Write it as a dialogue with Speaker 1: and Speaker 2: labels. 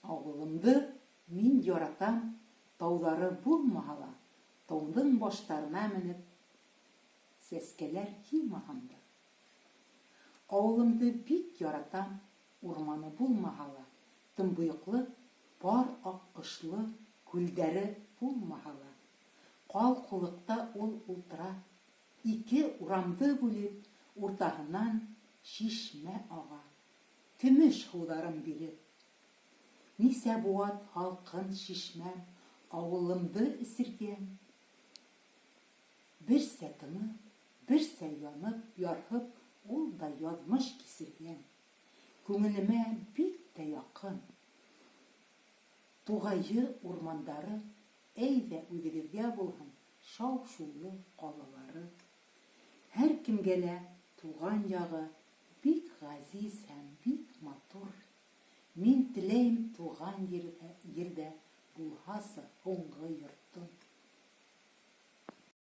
Speaker 1: Авылымды мин яратам, таулары булмаһа ла, тауның баштарына менеп, сәскәләр йыймаһам да. Авылымды бик яратам, урманы булмаһа ла, төнбоеклы, пар аккышлы күлдәре булмаһа ла. Калкулыкта ул ултыра, ике урамды бүлеп, уртаһыннан чишмә ага, көмеш һыударын биреп. Нисә буат һалкын чишмәм авылымды эсергән. Берсә тынып, берсә янып, ярһып, ул да язмыш кисергән. Күңелемә бик тә якын. Тугайы урмандары, әйдә үҙегеҙгә булһын шау-шулы ҡалалары. Һәр кемгә лә туған яғы бик ғәзиз һәм бик матур. Мин теләйем туған ерҙә булһасы һуңғы йорт.